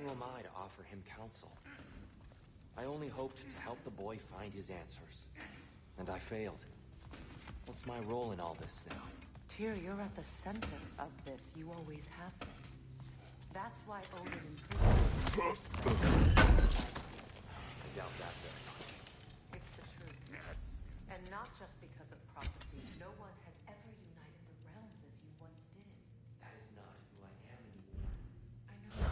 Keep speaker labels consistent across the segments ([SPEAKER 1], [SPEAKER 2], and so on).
[SPEAKER 1] Who am I to offer him counsel? I only hoped to help the boy find his answers. And I failed. What's my role in all this now?
[SPEAKER 2] Tyr, you're at the center of this. You always have been. That's why Odin imprisoned you.
[SPEAKER 1] I doubt that very much.
[SPEAKER 2] It's the truth. And not just because of prophecy. No one has ever united the realms as you once did.
[SPEAKER 1] That is not who I am anymore.
[SPEAKER 2] I know.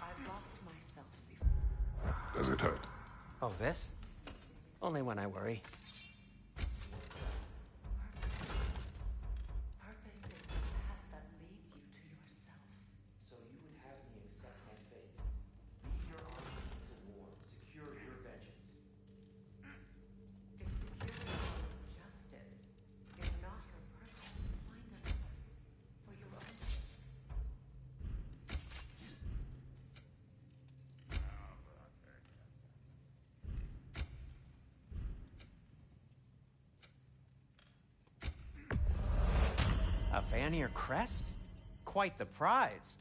[SPEAKER 2] I've lost myself before.
[SPEAKER 3] Does it hurt?
[SPEAKER 1] Oh, this? Only when I worry.
[SPEAKER 2] Purpose is the path that leads you to yourself.
[SPEAKER 1] So you would have me accept my fate. Lead your army into war. Secure your vengeance.
[SPEAKER 2] If security and justice is not your purpose, find another for your own sake.
[SPEAKER 1] A Vanir crest? Quite the prize.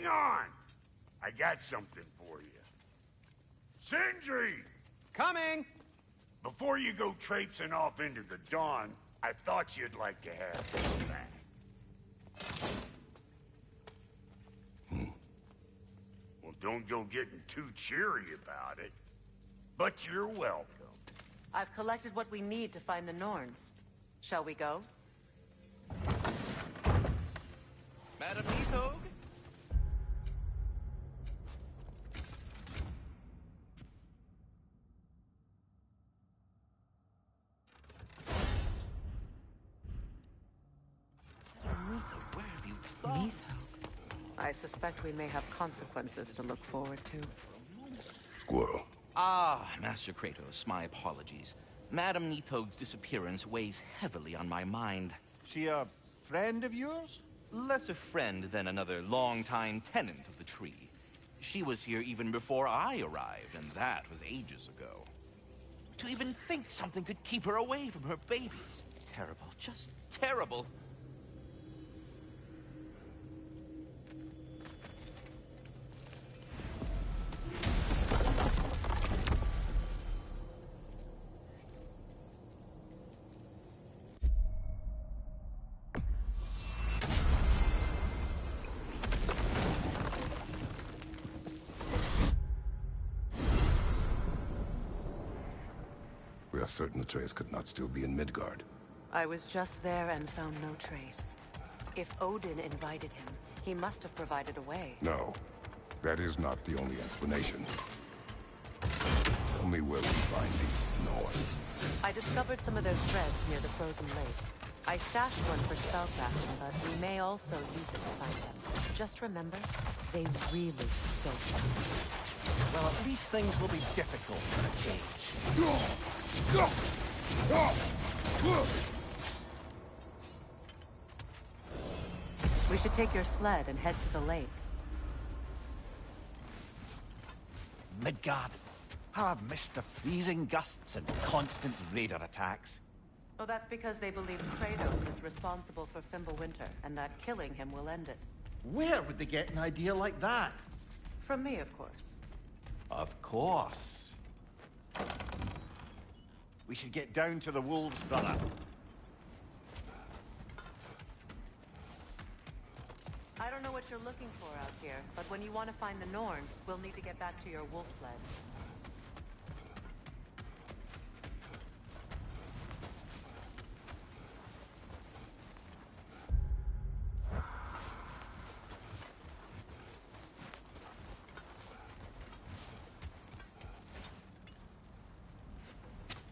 [SPEAKER 3] Hang on! I got something for you. Sindri!
[SPEAKER 4] Coming!
[SPEAKER 3] Before you go traipsing off into the dawn, I thought you'd like to have this back. Well, don't go getting too cheery about it. But you're welcome.
[SPEAKER 2] I've collected what we need to find the Norns. Shall we go?
[SPEAKER 4] Madam Nithog?
[SPEAKER 5] Where have you gone?
[SPEAKER 2] Nithog. I suspect we may have consequences to look forward to.
[SPEAKER 6] Squirrel.
[SPEAKER 5] Ah, Master Kratos, my apologies. Madam Nithog's disappearance weighs heavily on my mind.
[SPEAKER 4] She a friend of yours?
[SPEAKER 5] Less a friend than another longtime tenant of the tree. She was here even before I arrived, and that was ages ago. To even think something could keep her away from her babies. Terrible, just terrible.
[SPEAKER 6] We are certain the trace could not still be in Midgard.
[SPEAKER 2] I was just there and found no trace. If Odin invited him, he must have provided a way.
[SPEAKER 6] No, that is not the only explanation. Tell me where we find these Norns.
[SPEAKER 2] I discovered some of their threads near the frozen lake. I stashed one for spellcrafting, but we may also use it to find them. Just remember, they really don't.
[SPEAKER 4] Well, at least things will be difficult for a change.
[SPEAKER 2] We should take your sled and head to the lake.
[SPEAKER 4] Midgard. How I've missed the freezing gusts and constant raider attacks.
[SPEAKER 2] Oh, that's because they believe Kratos is responsible for Fimbulwinter, and that killing him will end it.
[SPEAKER 4] Where would they get an idea like that?
[SPEAKER 2] From me, of course.
[SPEAKER 4] Of course. We should get down to the wolves, brother.
[SPEAKER 2] I don't know what you're looking for out here, but when you want to find the Norns, we'll need to get back to your wolf sled.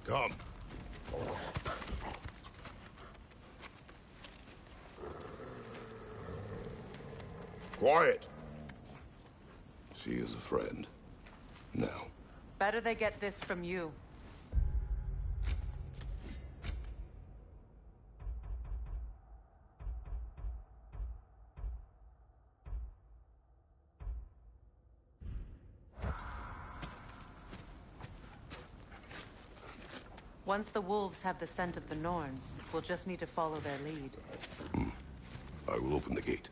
[SPEAKER 6] Come. Quiet. She is a friend. Now.
[SPEAKER 2] Better they get this from you. Once the wolves have the scent of the Norns, we'll just need to follow their lead.
[SPEAKER 6] I will open the gate.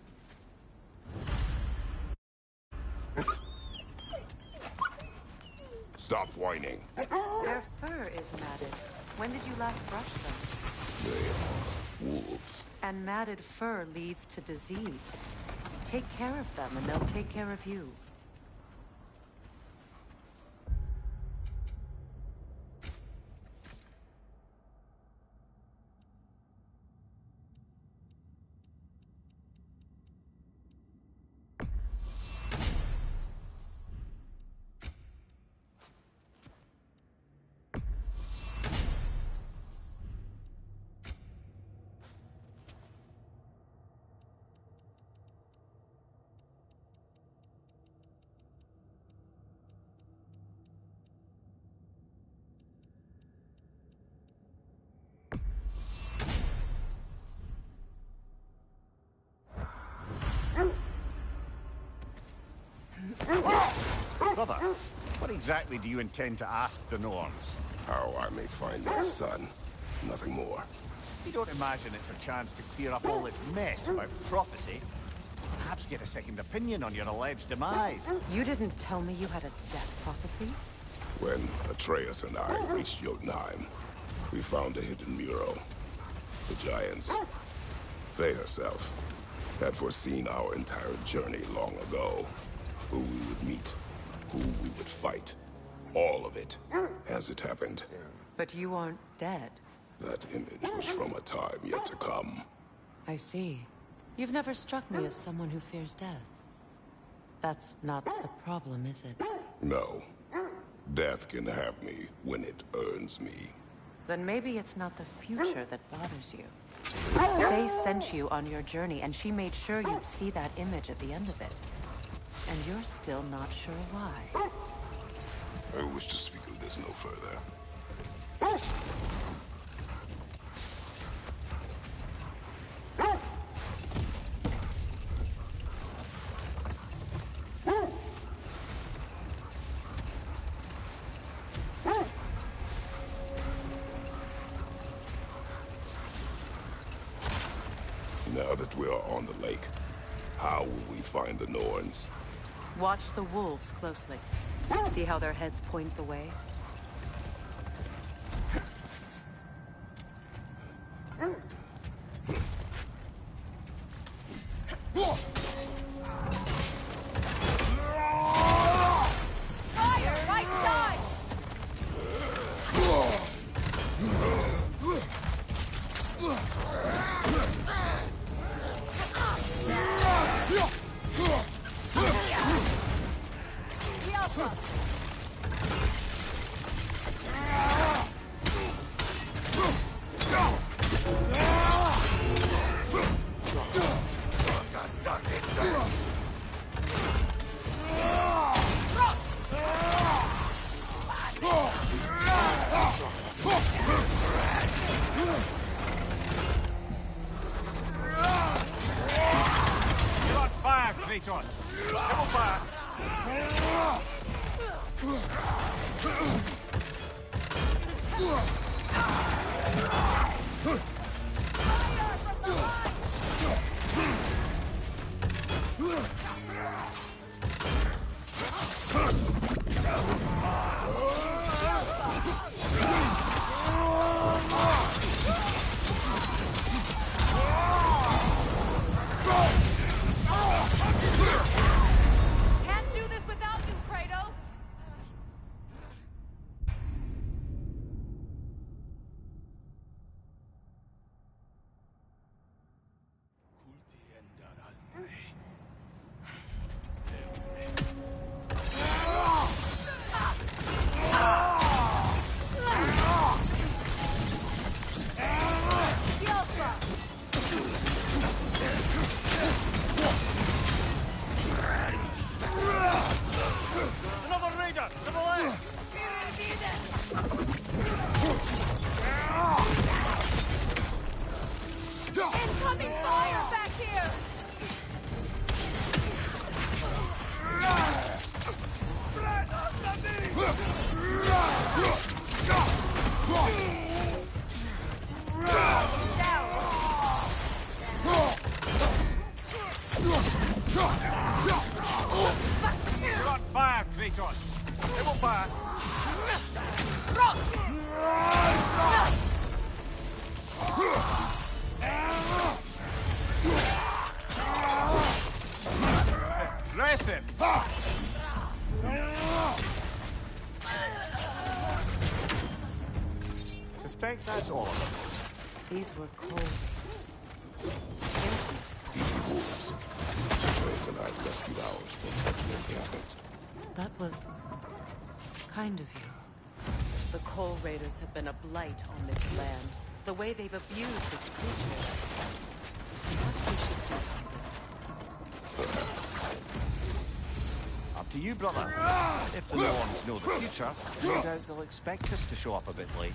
[SPEAKER 6] Stop whining.
[SPEAKER 2] Their fur is matted. When did you last brush them?
[SPEAKER 6] They are wolves.
[SPEAKER 2] And matted fur leads to disease. Take care of them and they'll take care of you.
[SPEAKER 4] Brother, what exactly do you intend to ask the Norns?
[SPEAKER 6] How I may find their son. Nothing more.
[SPEAKER 4] You don't imagine it's a chance to clear up all this mess about prophecy? perhaps get a second opinion on your alleged demise.
[SPEAKER 2] You didn't tell me you had a death prophecy?
[SPEAKER 6] When Atreus and I reached Jotunheim, we found a hidden mural. The Giants, Faye herself, had foreseen our entire journey long ago. Who we would meet, who we would fight. All of it, as it happened.
[SPEAKER 2] But you aren't dead.
[SPEAKER 6] That image was from a time yet to come.
[SPEAKER 2] I see. You've never struck me as someone who fears death. That's not the problem, is it?
[SPEAKER 6] No. Death can have me when it earns me.
[SPEAKER 2] Then maybe it's not the future that bothers you. Faye sent you on your journey, and she made sure you'd see that image at the end of it. And you're still not sure why.
[SPEAKER 6] I wish to speak of this no further. Now that we are on the lake, how will we find the Norns?
[SPEAKER 2] Watch the wolves closely. See how their heads point the way? Fire! Right side!
[SPEAKER 4] You're on fire, Kratos! Double fire!
[SPEAKER 2] Can't do this without you, Kratos!
[SPEAKER 4] Another raider! To the left!
[SPEAKER 2] Incoming fire back here!
[SPEAKER 4] You're on fire, Kratos! Double fire! Impressive! Suspect that's all of them.
[SPEAKER 2] These were cold.
[SPEAKER 6] Atreus and I rescued ours from such an encampment.
[SPEAKER 2] That was kind of you. The Coal Raiders have been a blight on this land. The way they've abused its creatures. Perhaps we should do something.
[SPEAKER 4] Up to you, brother. If the Norns know the future, no doubt they'll expect us to show up a bit late.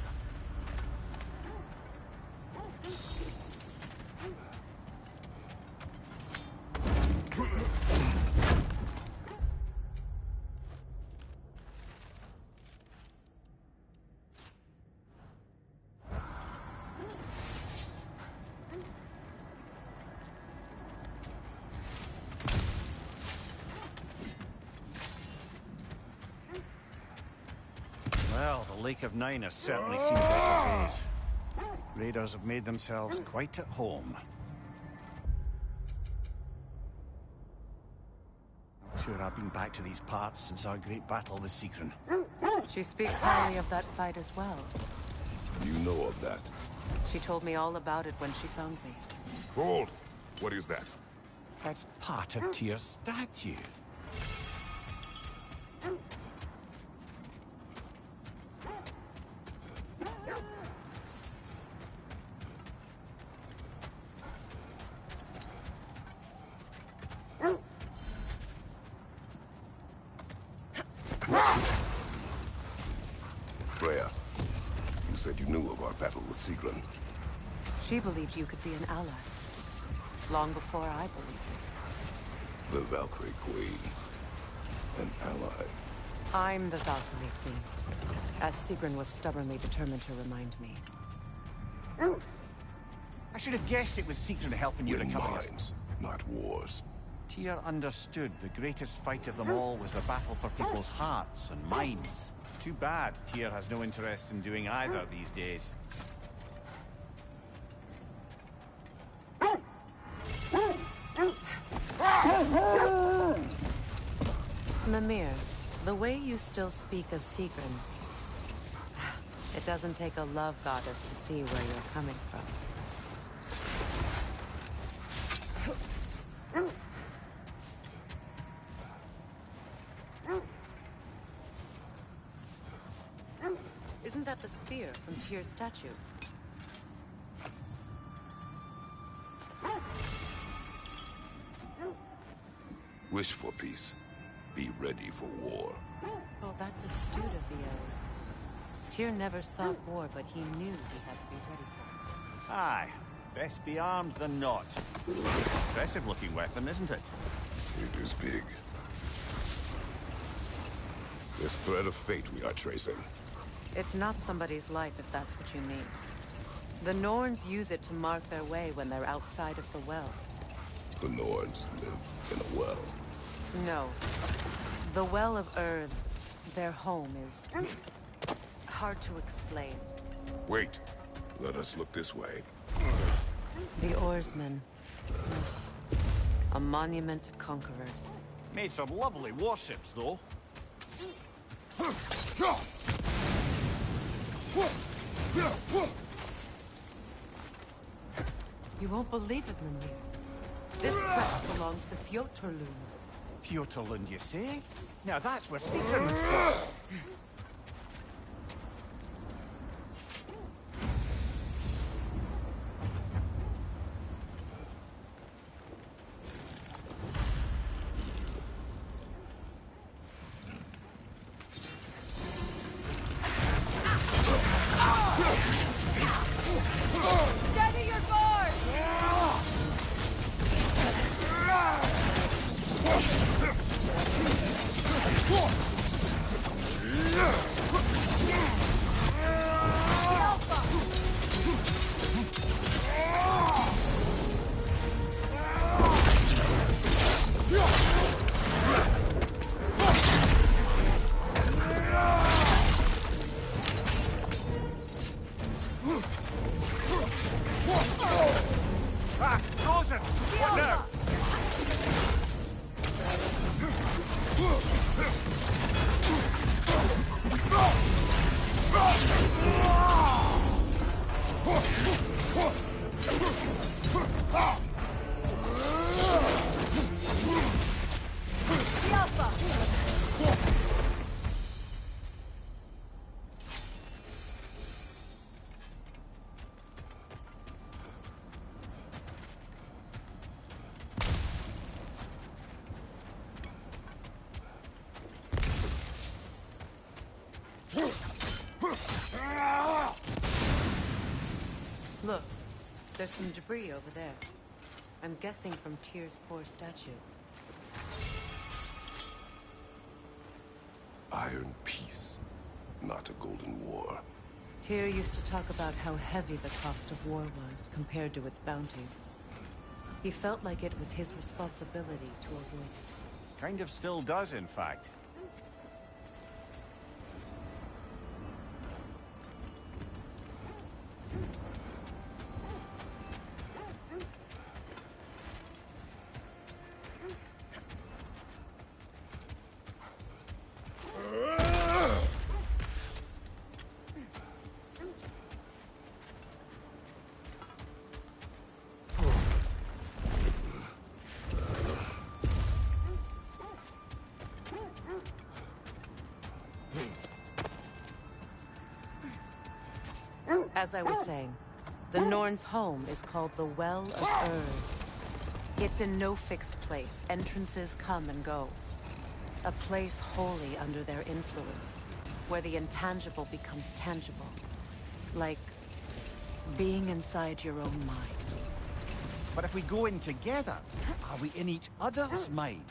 [SPEAKER 4] Well, the Lake of Nine has certainly seen better days. Raiders have made themselves quite at home. Not sure I've been back to these parts since our great battle with Secren.
[SPEAKER 2] She speaks highly of that fight as well.
[SPEAKER 6] You know of that?
[SPEAKER 2] She told me all about it when she found me.
[SPEAKER 6] Hold! What is that?
[SPEAKER 4] That's part of Tyr's statue.
[SPEAKER 6] Freya, you said you knew of our battle with Secren.
[SPEAKER 2] She believed you could be an ally. Long before I believed it.
[SPEAKER 6] The Valkyrie Queen. An ally.
[SPEAKER 2] I'm the Valkyrie Queen, as Sigrun was stubbornly determined to remind me.
[SPEAKER 4] I should have guessed it was Secren helping you
[SPEAKER 6] Win
[SPEAKER 4] recover us.
[SPEAKER 6] minds, not wars.
[SPEAKER 4] Tyr understood the greatest fight of them all was the battle for people's hearts and minds. Too bad Tyr has no interest in doing either these days.
[SPEAKER 2] Mimir, the way you still speak of Sigrun, it doesn't take a love goddess to see where you're coming from. Isn't that the spear from Tyr's statue?
[SPEAKER 6] Wish for peace. Be ready for war.
[SPEAKER 2] Oh, that's astute of the elves. Tyr never sought war, but he knew he had to be ready for it.
[SPEAKER 4] Aye, best be armed than not. Impressive looking weapon, isn't it?
[SPEAKER 6] It is big. This thread of fate we are tracing.
[SPEAKER 2] It's not somebody's life, if that's what you mean. The Norns use it to mark their way when they're outside of the well.
[SPEAKER 6] The Nords live in a well.
[SPEAKER 2] No. The Well of Earth, their home, is hard to explain.
[SPEAKER 6] Wait. Let us look this way.
[SPEAKER 2] The Oarsmen. A monument to conquerors.
[SPEAKER 4] Made some lovely warships, though.
[SPEAKER 2] You won't believe it, Mimir. This quest belongs to Fjoturlund.
[SPEAKER 4] Fjoturlund, you say? Now that's where Secren was from.
[SPEAKER 2] Steady your guard!
[SPEAKER 4] Ah, frozen! What now?
[SPEAKER 2] Look, there's some debris over there. I'm guessing from Tyr's poor statue.
[SPEAKER 6] Iron peace, not a golden war.
[SPEAKER 2] Tyr used to talk about how heavy the cost of war was compared to its bounties. He felt like it was his responsibility to avoid it.
[SPEAKER 4] Kind of still does, in fact.
[SPEAKER 2] As I was saying, the Norn's home is called the Well of Erd. It's in no fixed place. Entrances come and go. A place wholly under their influence, where the intangible becomes tangible. Like being inside your own mind.
[SPEAKER 4] But if we go in together, are we in each other's minds?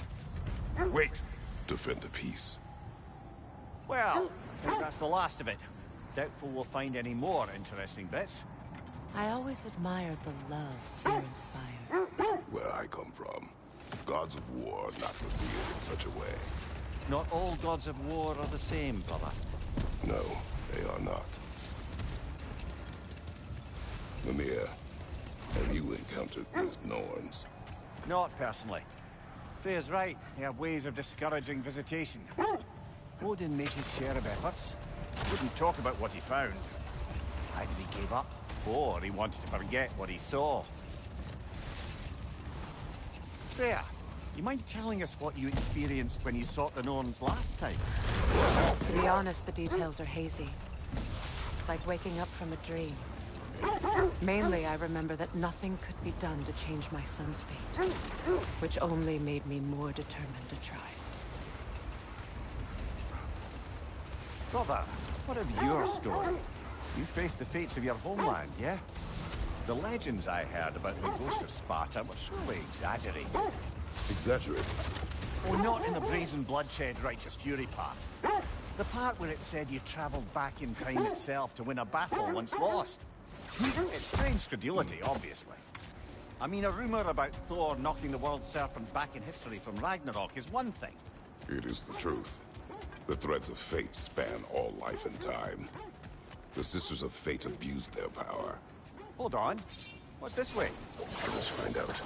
[SPEAKER 3] Wait.
[SPEAKER 6] Defend the peace.
[SPEAKER 4] Well, I think that's the last of it. Doubtful we'll find any more interesting bits.
[SPEAKER 2] I always admired the love Tyr inspired.
[SPEAKER 6] Where I come from, gods of war are not revered in such a way.
[SPEAKER 4] Not all gods of war are the same, brother.
[SPEAKER 6] No, they are not. Mimir, have you encountered these Norns?
[SPEAKER 4] Not personally. Freya's right. They have ways of discouraging visitation. Odin made his share of efforts. Wouldn't talk about what he found. Either he gave up, or he wanted to forget what he saw. Freya, you mind telling us what you experienced when you sought the Norns last time?
[SPEAKER 2] To be honest, the details are hazy. Like waking up from a dream. Mainly, I remember that nothing could be done to change my son's fate, which only made me more determined to try.
[SPEAKER 4] Brother, what of your story? You faced the fates of your homeland, yeah? The legends I heard about the ghost of Sparta were surely exaggerated.
[SPEAKER 6] Exaggerated?
[SPEAKER 4] Oh, not in the brazen bloodshed righteous fury part. The part where it said you traveled back in time itself to win a battle once lost. It's strange credulity, obviously. I mean, a rumor about Thor knocking the world serpent back in history from Ragnarok is one thing.
[SPEAKER 6] It is the truth. The threads of fate span all life and time. The Sisters of Fate abused their power.
[SPEAKER 4] Hold on. What's this way?
[SPEAKER 6] Let's find out.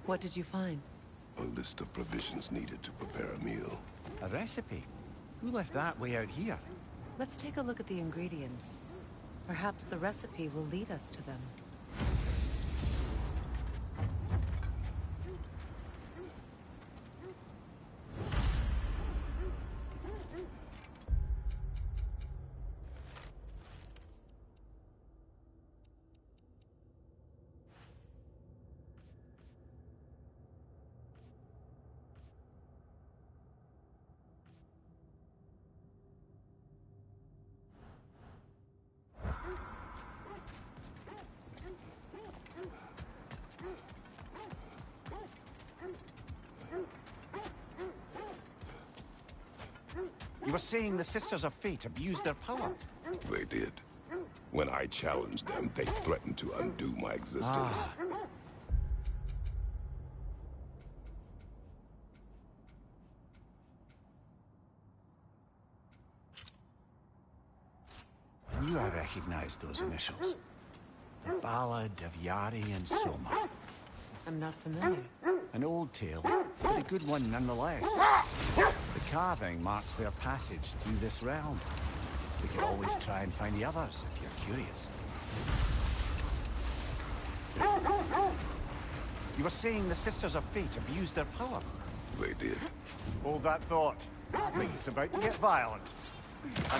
[SPEAKER 2] What did you find?
[SPEAKER 6] A list of provisions needed to prepare a meal.
[SPEAKER 4] A recipe? Who left that way out here?
[SPEAKER 2] Let's take a look at the ingredients. Perhaps the recipe will lead us to them.
[SPEAKER 4] You were saying the Sisters of Fate abused their power?
[SPEAKER 6] They did. When I challenged them, they threatened to undo my existence.
[SPEAKER 4] I knew I recognized those initials. The Ballad of Yari and Soma.
[SPEAKER 2] I'm not familiar.
[SPEAKER 4] An old tale, but a good one nonetheless. The carving marks their passage through this realm. We could always try and find the others, if you're curious. You were saying the Sisters of Fate abused their power?
[SPEAKER 6] They did.
[SPEAKER 4] Hold that thought. I think it's about to get violent.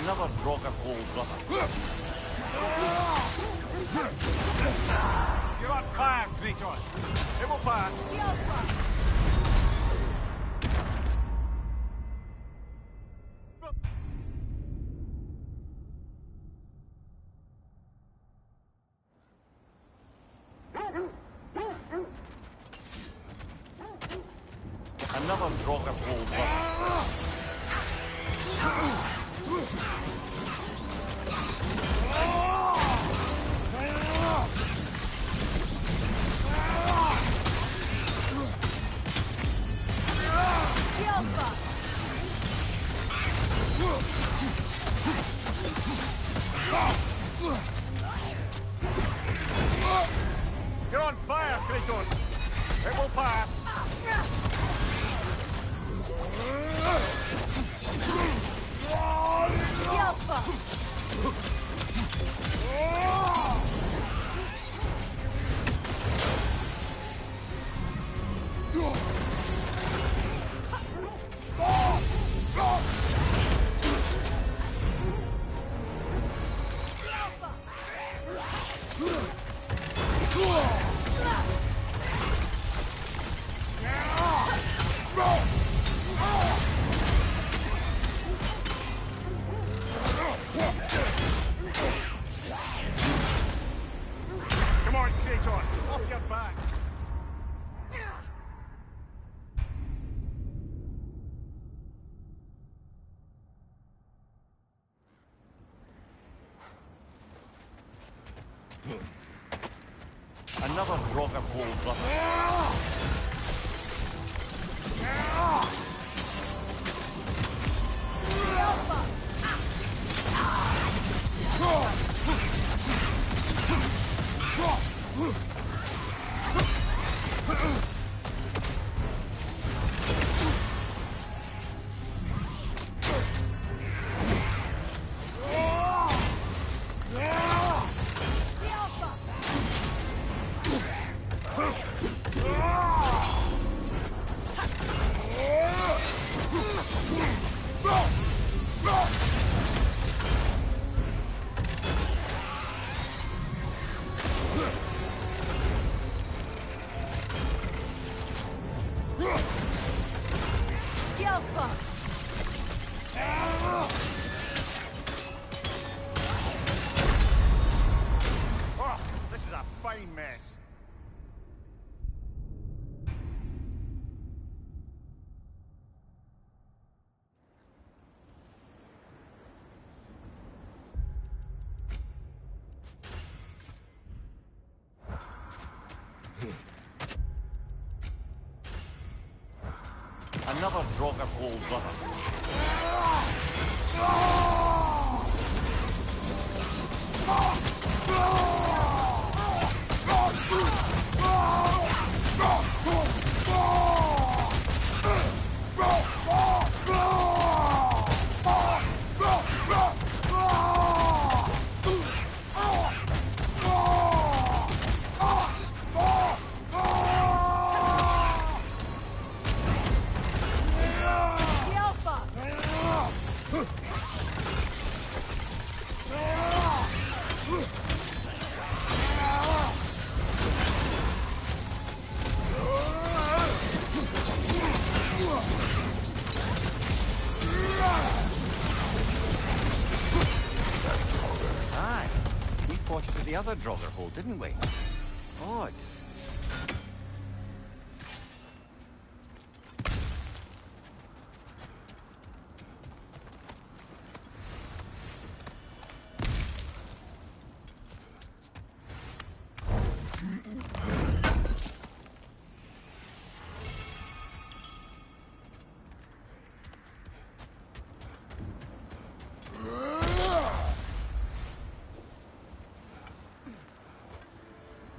[SPEAKER 4] Another Draugr Hold, brother. You're on fire, Kratos. It will pass. Another Draugr Hold, brother. You're on fire, Kratos! It will pass! Kratos! Off your back! Another Draugr hold, brother. Oh, this is a fine mess. Another Draugr hold, brother. Aye, we fought it to the other Draugr hold, didn't we? Odd.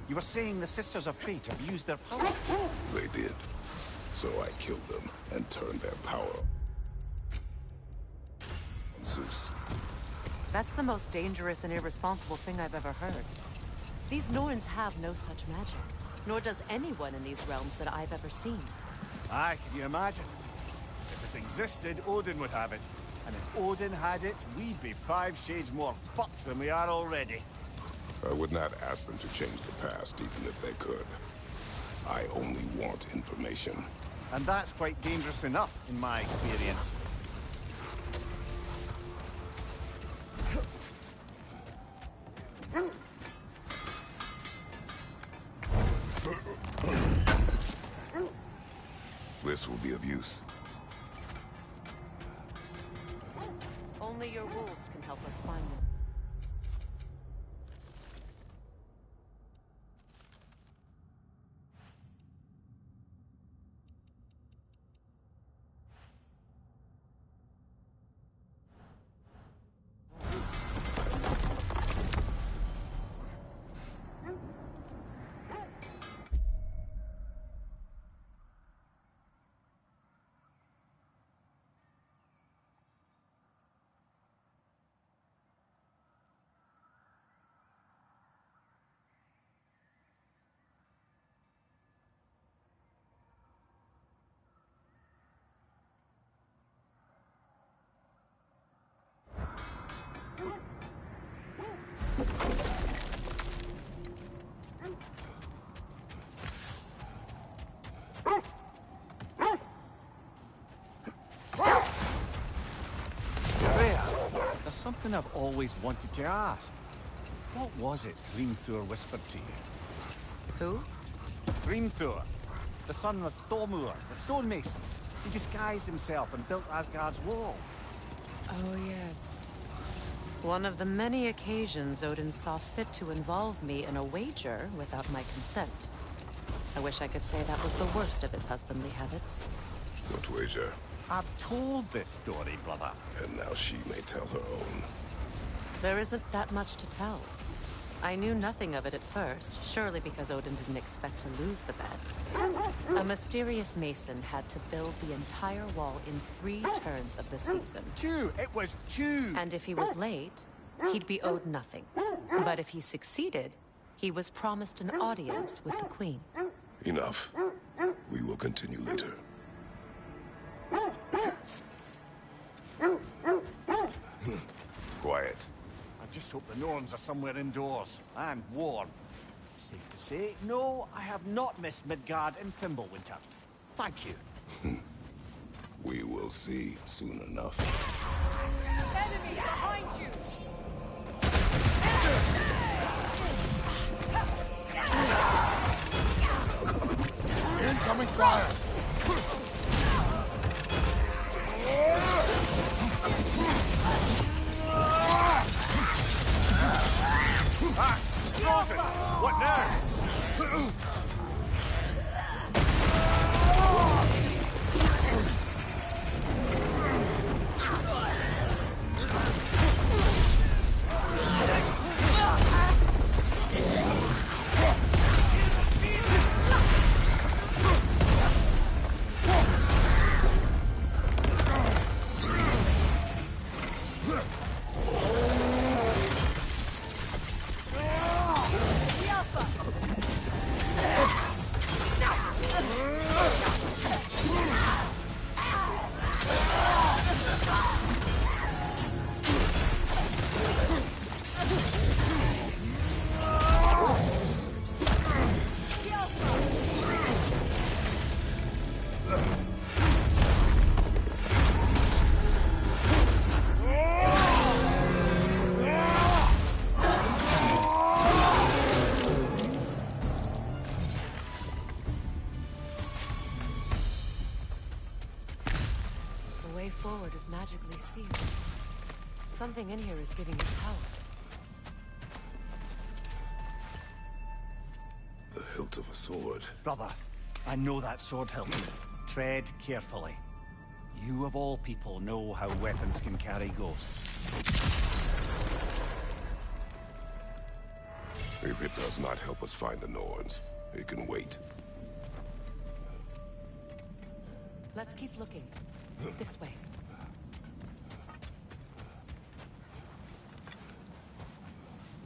[SPEAKER 4] You were saying the Sisters of Fate have used their power?
[SPEAKER 6] They did. So I killed them and turned their power on Zeus.
[SPEAKER 2] That's the most dangerous and irresponsible thing I've ever heard. These Norns have no such magic, nor does anyone in these realms that I've ever seen.
[SPEAKER 4] Aye, can you imagine? If it existed, Odin would have it. And if Odin had it, we'd be 5 shades more fucked than we are already.
[SPEAKER 6] I would not ask them to change the past, even if they could. I only want information.
[SPEAKER 4] And that's quite dangerous enough, in my experience.
[SPEAKER 6] This will be of use.
[SPEAKER 2] Only your wolves can help us find them.
[SPEAKER 4] There's something I've always wanted to ask. What was it Hrimthur whispered to you?
[SPEAKER 2] Who?
[SPEAKER 4] Grimthor, the son of Thormur, the stonemason. He disguised himself and built Asgard's wall.
[SPEAKER 2] Oh, yes. One of the many occasions Odin saw fit to involve me in a wager without my consent. I wish I could say that was the worst of his husbandly habits.
[SPEAKER 6] What wager?
[SPEAKER 4] I've told this story, brother.
[SPEAKER 6] And now she may tell her own.
[SPEAKER 2] There isn't that much to tell. I knew nothing of it at first, surely because Odin didn't expect to lose the bet. A mysterious mason had to build the entire wall in 3 turns of the season.
[SPEAKER 4] 2! It was 2!
[SPEAKER 2] And if he was late, he'd be owed nothing. But if he succeeded, he was promised an audience with the queen.
[SPEAKER 6] Enough. We will continue later. Quiet.
[SPEAKER 4] I just hope the Norns are somewhere indoors and warm. Safe to say, no, I have not missed Midgard in Fimbulwinter. Thank you.
[SPEAKER 6] We will see soon enough.
[SPEAKER 7] Enemy behind you!
[SPEAKER 3] Incoming fire!
[SPEAKER 4] Frozen! What now?
[SPEAKER 2] The way forward is magically sealed. Something in here is giving it power.
[SPEAKER 6] The hilt of a sword.
[SPEAKER 4] Brother, I know that sword hilt. Tread carefully. You of all people know how weapons can carry ghosts.
[SPEAKER 6] If it does not help us find the Norns, it can wait.
[SPEAKER 2] Let's keep looking. This way.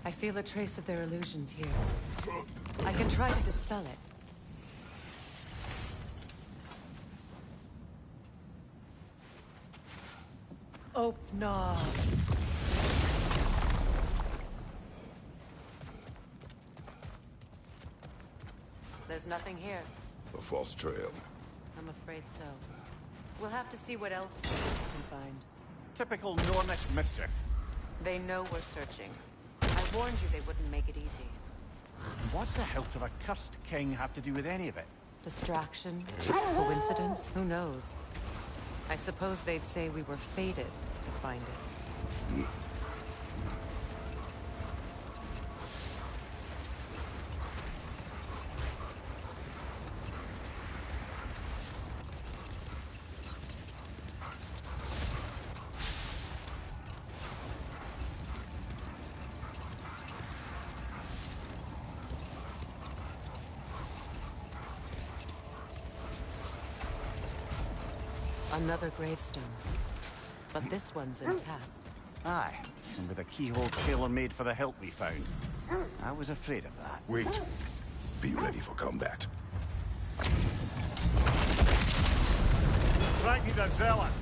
[SPEAKER 2] I feel a trace of their illusions here. I can try to dispel it. Oh, no. There's nothing here.
[SPEAKER 6] A false trail.
[SPEAKER 2] I'm afraid so. We'll have to see what else the kids can find.
[SPEAKER 4] Typical Nornish mischief.
[SPEAKER 2] They know we're searching. I warned you they wouldn't make it easy.
[SPEAKER 4] What's the hilt of a cursed king have to do with any of it?
[SPEAKER 2] Distraction? Coincidence? Who knows? I suppose they'd say we were fated to find it. Another gravestone. But this one's intact.
[SPEAKER 4] Aye, and with a keyhole tailor-made for the hilt we found. I was afraid of that.
[SPEAKER 6] Wait. Be ready for combat.
[SPEAKER 4] Frankie the Zealous!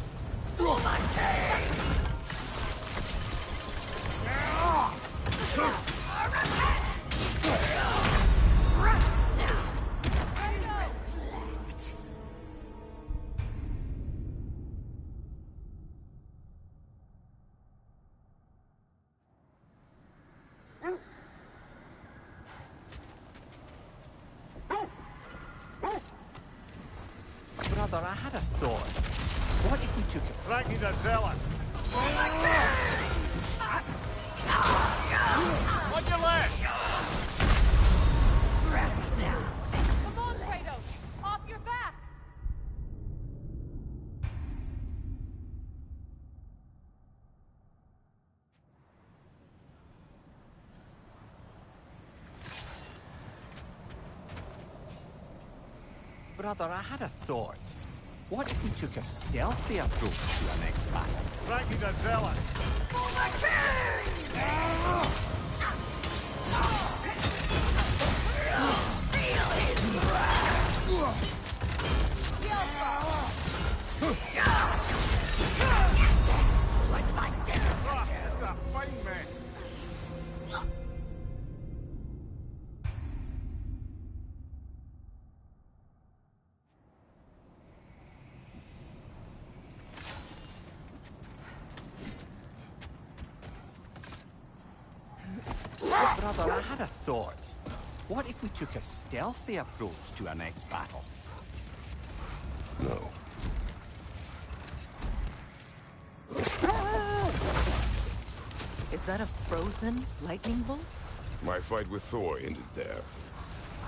[SPEAKER 4] Brother, I had a thought. What if we took it?
[SPEAKER 3] Frankie the Zealot! On your left!
[SPEAKER 7] Rest now. Come on, Kratos! Off your back!
[SPEAKER 4] Brother, I had a thought. What if we took a stealthy approach to our next battle?
[SPEAKER 3] Frankie the Zealot! It's a fighting mess.
[SPEAKER 4] Brother, I had a thought. What if we took a stealthy approach to our next battle?
[SPEAKER 6] No.
[SPEAKER 2] Is that a frozen lightning bolt?
[SPEAKER 6] My fight with Thor ended there.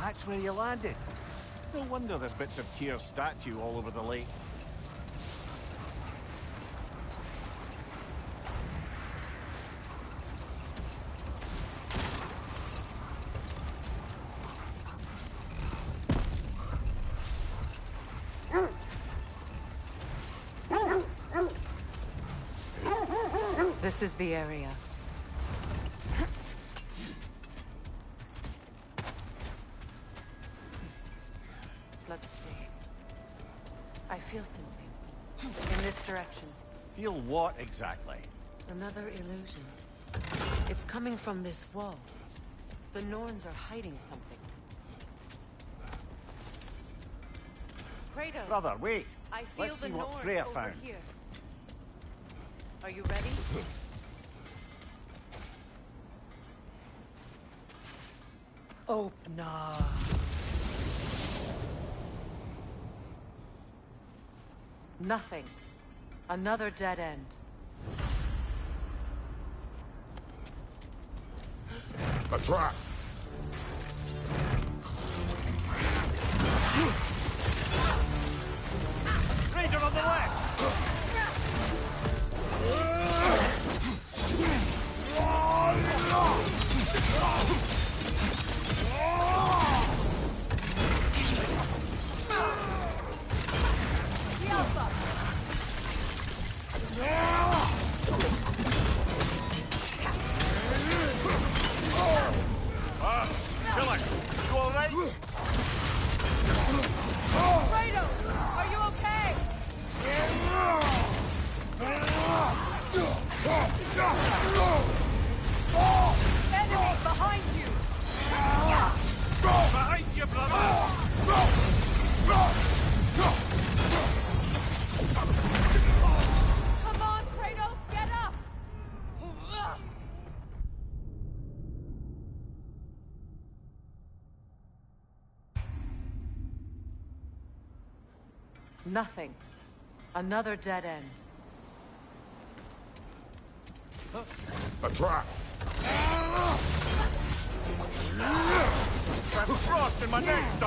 [SPEAKER 4] That's where you landed. No wonder there's bits of Tyr's statue all over the lake.
[SPEAKER 2] This is the area. Let's see. I feel something. In this direction.
[SPEAKER 4] Feel what exactly?
[SPEAKER 2] Another illusion. It's coming from this wall. The Norns are hiding something. Kratos!
[SPEAKER 4] Brother, wait.
[SPEAKER 2] I feel
[SPEAKER 4] Let's
[SPEAKER 2] the
[SPEAKER 4] see what
[SPEAKER 2] Norns
[SPEAKER 4] Freya
[SPEAKER 2] over
[SPEAKER 4] found.
[SPEAKER 2] here. Are you ready? Opener. Nothing. Another dead end.
[SPEAKER 6] A trap!
[SPEAKER 3] Ranger on the left! Killer, you all right?
[SPEAKER 7] Kratos! Are you okay? Enemy behind you!
[SPEAKER 3] Behind you, brother!
[SPEAKER 7] Come on, Kratos, get up!
[SPEAKER 2] Nothing. Another dead end.
[SPEAKER 6] A trap!
[SPEAKER 3] Got frost in my neck, though!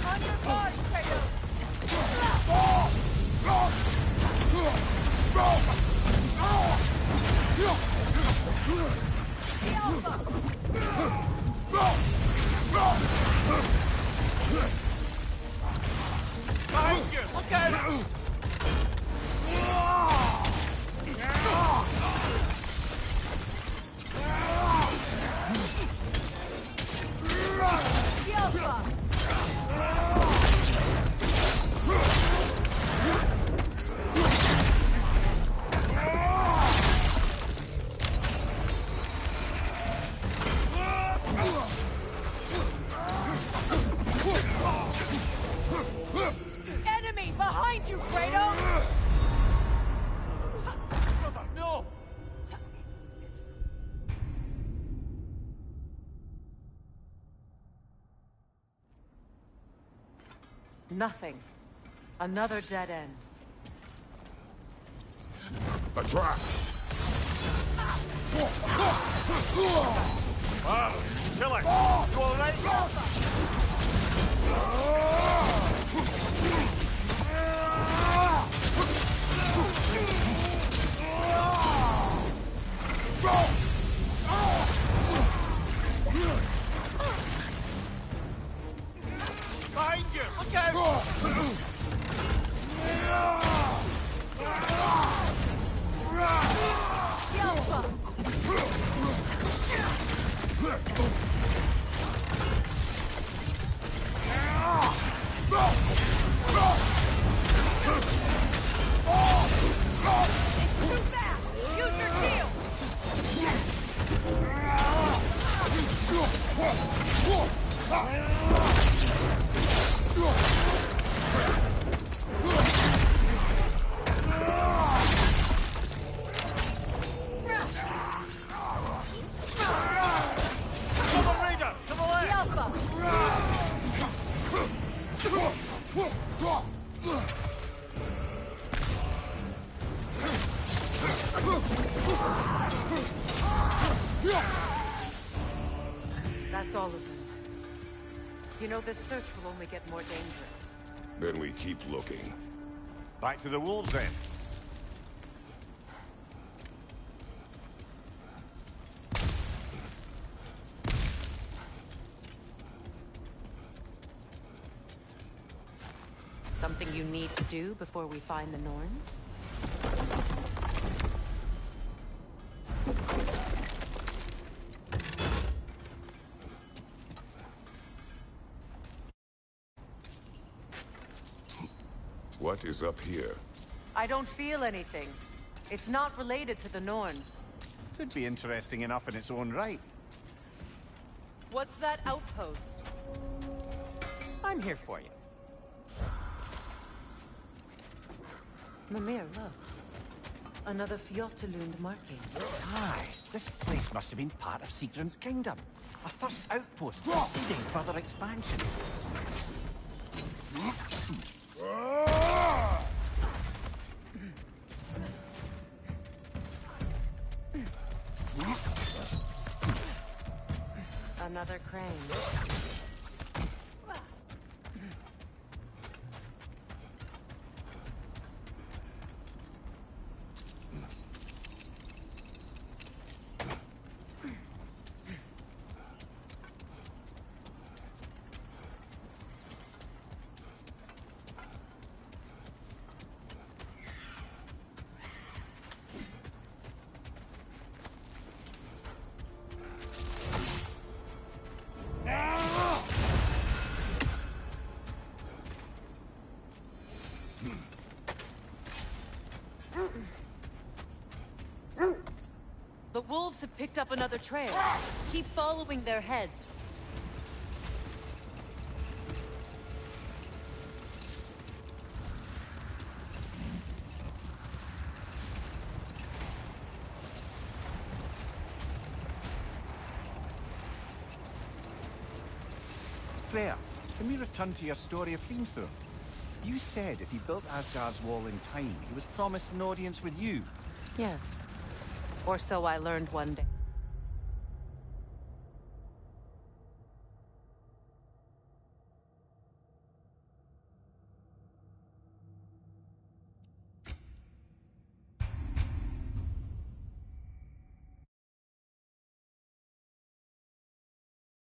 [SPEAKER 7] On your guard, Kratos! The Alpha!
[SPEAKER 3] Behind you! Look at it!
[SPEAKER 7] The Alpha! Enemy behind you, Kratos!
[SPEAKER 3] Brother, no!
[SPEAKER 2] Nothing. Another dead end.
[SPEAKER 6] A trap!
[SPEAKER 4] Killer! You alright? Behind you! Look out!
[SPEAKER 2] That's all of them. You know, this search will only get more dangerous.
[SPEAKER 6] Then we keep looking.
[SPEAKER 4] Back to the wolves, then.
[SPEAKER 2] Something you need to do before we find the Norns?
[SPEAKER 6] What is up here?
[SPEAKER 2] I don't feel anything. It's not related to the Norns.
[SPEAKER 4] Could be interesting enough in its own right.
[SPEAKER 2] What's that outpost?
[SPEAKER 1] I'm here for you.
[SPEAKER 2] Mimir, look. Another Fjotalund marking.
[SPEAKER 4] Aye, this place must have been part of Sigrun's kingdom. A first outpost preceding further expansion.
[SPEAKER 2] Another crane. The wolves have picked up another trail. Keep following their heads.
[SPEAKER 4] Freya, can we return to your story of Hrimthur? You said if he built Asgard's wall in time, he was promised an audience with you.
[SPEAKER 2] Yes. Or so I learned one day.